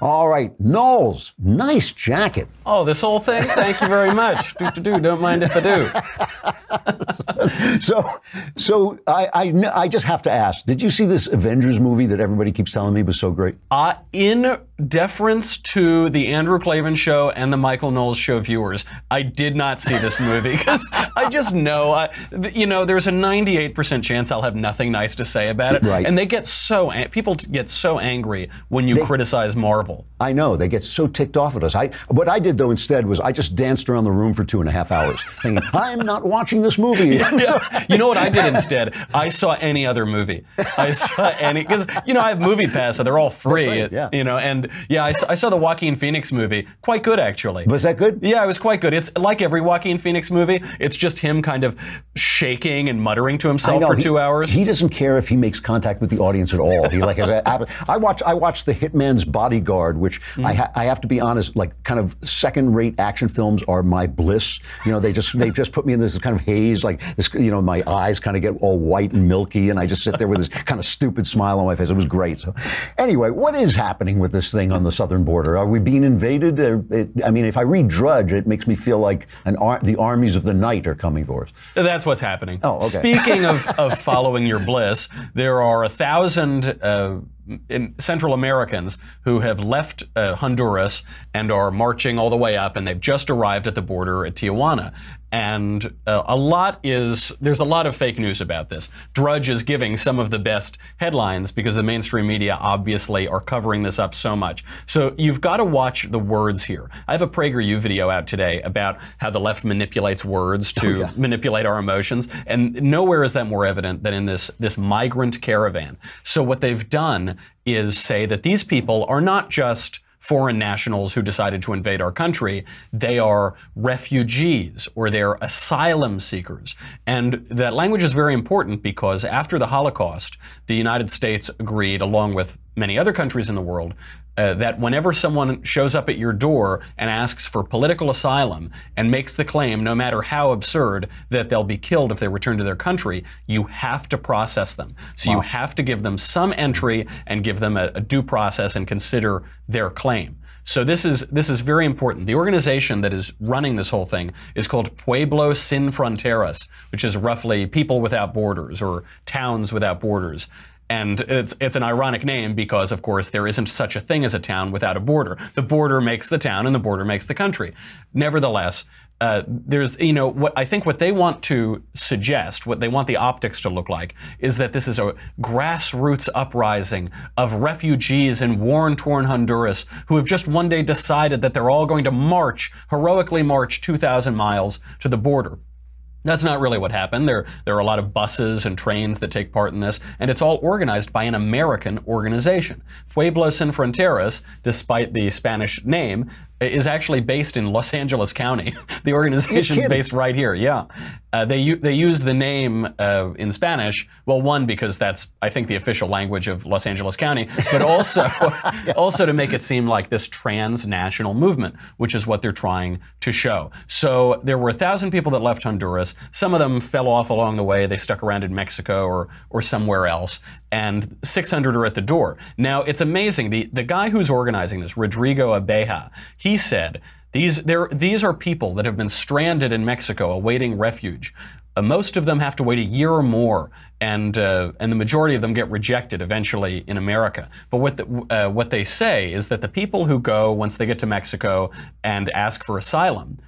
All right, Knowles, nice jacket. Oh, this whole thing? Thank you very much. Don't mind if I do. So I just have to ask, did you see this Avengers movie that everybody keeps telling me was so great? In deference to the Andrew Klavan show and the Michael Knowles show viewers, I did not see this movie because I just know, there's a 98% chance I'll have nothing nice to say about it. Right. And people get so angry when you criticize Marvel. I know, they get so ticked off at us. What I did though instead was I just danced around the room for 2.5 hours thinking, I'm not watching this movie. Yeah. You know what I did instead? I saw any other movie. Because, I have Movie Pass, so they're all free. Right, yeah. I saw the Joaquin Phoenix movie. Quite good, actually. Was that good? Yeah, it was quite good. It's like every Joaquin Phoenix movie. It's just him kind of shaking and muttering to himself for 2 hours. He doesn't care if he makes contact with the audience at all. I watched The Hitman's Bodyguard, which I have to be honest, like kind of second-rate action films are my bliss. They just put me in this kind of haze, like this. My eyes kind of get all white and milky, and I just sit there with this kind of stupid smile on my face. It was great. So, anyway, what is happening with this thing on the southern border? Are we being invaded? If I read Drudge, it makes me feel like the armies of the night are coming for us. That's what's happening. Oh, okay. Speaking of following your bliss, there are 1,000 Central Americans who have left Honduras and are marching all the way up, and they've just arrived at the border at Tijuana. And there's a lot of fake news about this. Drudge is giving some of the best headlines because the mainstream media obviously are covering this up so much. So you've got to watch the words here. I have a PragerU video out today about how the left manipulates words to manipulate our emotions, and nowhere is that more evident than in this migrant caravan. So what they've done is say that these people are not just foreign nationals who decided to invade our country. They are refugees, or they're asylum seekers. And that language is very important because after the Holocaust, the United States agreed, along with many other countries in the world, that whenever someone shows up at your door and asks for political asylum and makes the claim, no matter how absurd, that they'll be killed if they return to their country, you have to process them. So you have to give them some entry and give them a due process and consider their claim. So this is very important. The organization that is running this whole thing is called Pueblo Sin Fronteras, which is roughly people without borders or towns without borders. And it's an ironic name because, of course, there isn't such a thing as a town without a border. The border makes the town and the border makes the country. Nevertheless, there's, what they want to suggest, what they want the optics to look like, is that this is a grassroots uprising of refugees in war-torn Honduras who have just one day decided that they're all going to heroically march 2,000 miles to the border. That's not really what happened. There are a lot of buses and trains that take part in this, and it's all organized by an American organization. Pueblo Sin Fronteras, despite the Spanish name, is actually based in Los Angeles County. The organization's based right here, yeah. They use the name in Spanish, well, one, because that's, I think, the official language of Los Angeles County, but also to make it seem like this transnational movement, which is what they're trying to show. So there were 1,000 people that left Honduras. Some of them fell off along the way. They stuck around in Mexico or somewhere else, and 600 are at the door. Now, it's amazing. The guy who's organizing this, Rodrigo Abeja, he said, these are people that have been stranded in Mexico awaiting refuge. Most of them have to wait a year or more, and the majority of them get rejected eventually in America. But what they say is that the people who go once they get to Mexico and ask for asylum,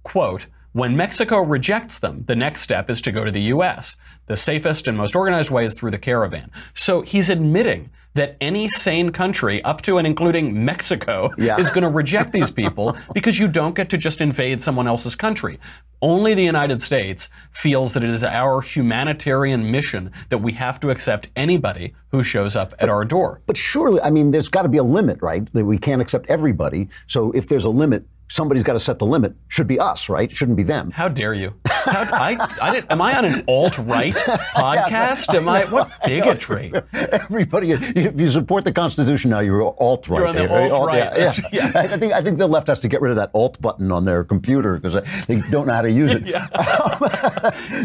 quote, when Mexico rejects them, the next step is to go to the U.S. The safest and most organized way is through the Caravan. So he's admitting that any sane country, up to and including Mexico, is going to reject these people because you don't get to just invade someone else's country. Only the United States feels that it is our humanitarian mission that we have to accept anybody who shows up at our door. But surely, there's got to be a limit, right? That we can't accept everybody. So if there's a limit, somebody's got to set the limit. Should be us, right? It shouldn't be them. How dare you? Am I on an alt-right podcast? What bigotry? Everybody, if you support the Constitution now, you're alt-right. You're on the alt-right. Yeah. I think the left has to get rid of that alt button on their computer because they don't know how to use it.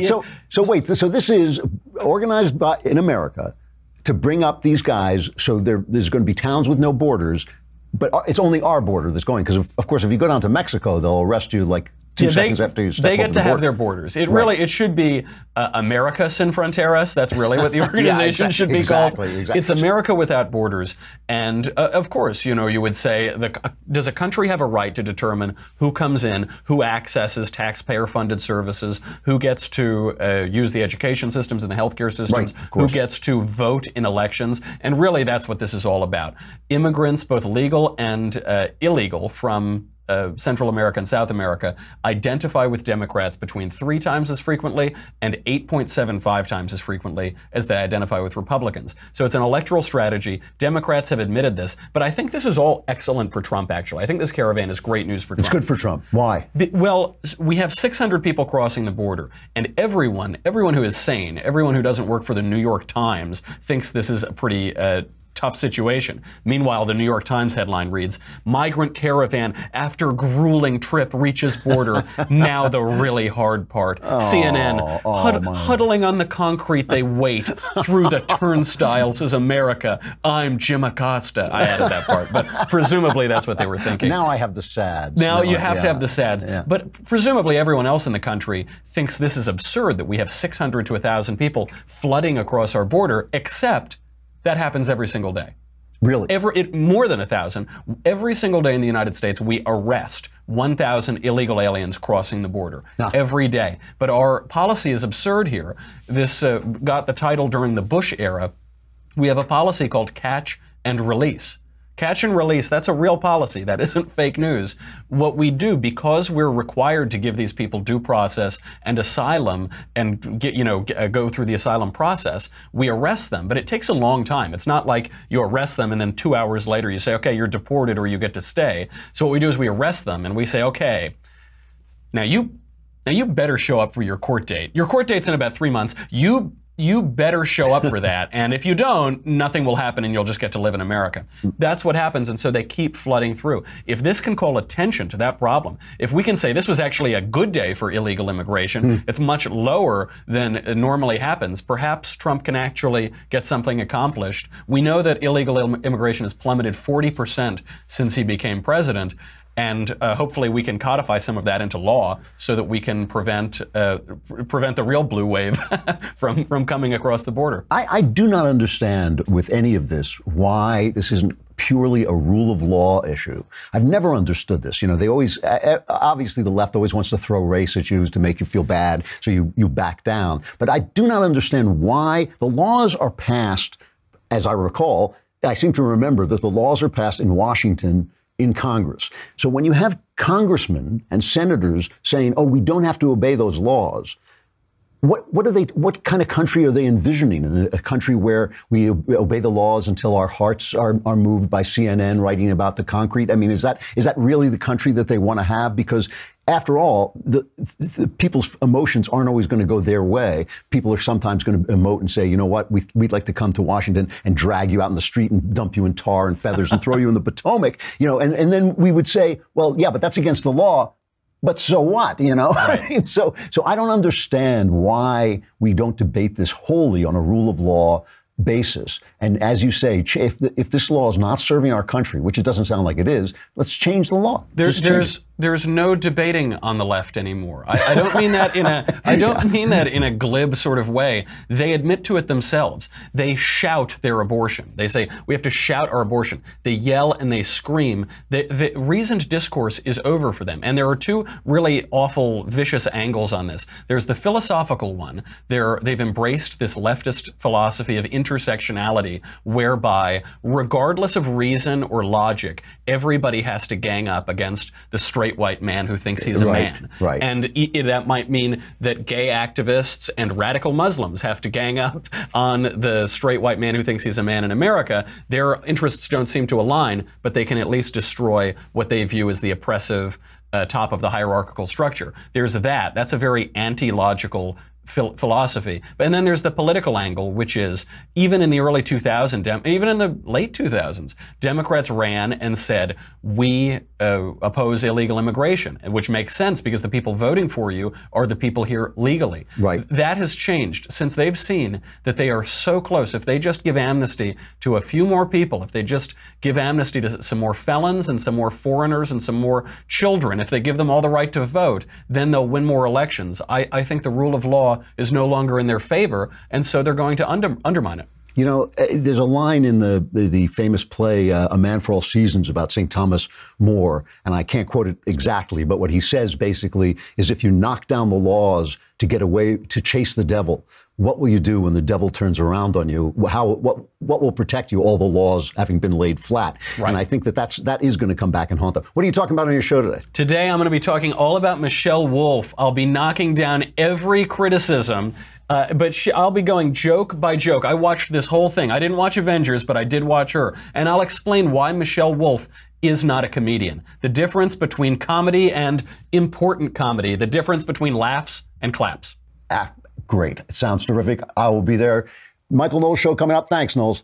So wait. So this is organized in America to bring up these guys. So there's going to be towns with no borders. But it's only our border that's going, because of course, if you go down to Mexico, they'll arrest you like 2 seconds after you step over the border. They get to have their borders. It should be America Sin Fronteras. That's really what the organization should be called. Exactly. It's America without borders. And of course, you would say, does a country have a right to determine who comes in, who accesses taxpayer-funded services, who gets to use the education systems and the healthcare systems, who gets to vote in elections? And really, that's what this is all about. Immigrants, both legal and illegal, from Central America and South America, identify with Democrats between 3 times as frequently and 8.75 times as frequently as they identify with Republicans. So it's an electoral strategy. Democrats have admitted this, but I think this is all excellent for Trump, actually. I think this caravan is great news for Trump. It's good for Trump. Why? Well, we have 600 people crossing the border, and everyone who is sane, everyone who doesn't work for the New York Times, thinks this is a pretty tough situation. Meanwhile, the New York Times headline reads, "Migrant caravan after grueling trip reaches border. Now the really hard part." CNN, huddling on the concrete, they wait through the turnstiles as America. I'm Jim Acosta. I added that part, but presumably that's what they were thinking. Now I have the sads. Now you have to have the sads. Yeah. But presumably everyone else in the country thinks this is absurd that we have 600 to 1,000 people flooding across our border, except that happens every single day. Really? More than 1,000. Every single day in the United States, we arrest 1,000 illegal aliens crossing the border every day. But our policy is absurd here. This got the title during the Bush era. We have a policy called catch and release. Catch and release, that's a real policy. That isn't fake news. What we do, because we're required to give these people due process and asylum and go through the asylum process, we arrest them. But it takes a long time. It's not like you arrest them and then 2 hours later you say, okay, you're deported or you get to stay. So what we do is we arrest them and we say, okay, now you better show up for your court date. Your court date's in about 3 months. You better show up for that. And if you don't, nothing will happen and you'll just get to live in America. That's what happens. And so they keep flooding through. If this can call attention to that problem, if we can say this was actually a good day for illegal immigration, it's much lower than it normally happens, perhaps Trump can actually get something accomplished. We know that illegal immigration has plummeted 40% since he became president. And hopefully we can codify some of that into law so that we can prevent the real blue wave from coming across the border. I do not understand with any of this why this isn't purely a rule of law issue. I've never understood this. They always, obviously the left always wants to throw race at you to make you feel bad, so you back down. But I do not understand why the laws are passed, as I recall, I seem to remember that the laws are passed in Washington in Congress. So when you have congressmen and senators saying, oh, we don't have to obey those laws, what kind of country are they envisioning? A country where we obey the laws until our hearts are moved by CNN writing about the concrete? I mean, is that really the country that they want to have? Because after all, the people's emotions aren't always going to go their way. People are sometimes going to emote and say, you know what, we'd like to come to Washington and drag you out in the street and dump you in tar and feathers and throw you in the Potomac, and then we would say, well, yeah, but that's against the law. But so what, Right. So I don't understand why we don't debate this wholly on a rule of law basis. And as you say, if this law is not serving our country, which it doesn't sound like it is, let's change the law. There's no debating on the left anymore. I don't mean that in a glib sort of way. They admit to it themselves. They shout their abortion. They say we have to shout our abortion. They yell and they scream. The reasoned discourse is over for them. And there are two really awful, vicious angles on this. There's the philosophical one. They've embraced this leftist philosophy of intersectionality, whereby, regardless of reason or logic, everybody has to gang up against the straight white man who thinks he's a man. Right. And that might mean that gay activists and radical Muslims have to gang up on the straight white man who thinks he's a man in America. Their interests don't seem to align, but they can at least destroy what they view as the oppressive top of the hierarchical structure. There's that. That's a very anti-logical philosophy. And then there's the political angle, which is even in the early 2000s, even in the late 2000s, Democrats ran and said, we oppose illegal immigration, which makes sense because the people voting for you are the people here legally. Right. That has changed since they've seen that they are so close. If they just give amnesty to a few more people, if they just give amnesty to some more felons and some more foreigners and some more children, if they give them all the right to vote, then they'll win more elections. I think the rule of law is no longer in their favor, and so they're going to undermine it. You know, there's a line in the famous play, A Man for All Seasons, about St. Thomas More, and I can't quote it exactly, but what he says basically is if you knock down the laws to get away, to chase the devil, what will you do when the devil turns around on you? What will protect you? All the laws having been laid flat. Right. And I think that is going to come back and haunt them. What are you talking about on your show today? Today, I'm going to be talking all about Michelle Wolf. I'll be knocking down every criticism. But I'll be going joke by joke. I watched this whole thing. I didn't watch Avengers, but I did watch her. And I'll explain why Michelle Wolf is not a comedian. The difference between comedy and important comedy. The difference between laughs and claps. Great. It sounds terrific. I will be there. Michael Knowles Show coming up. Thanks, Knowles.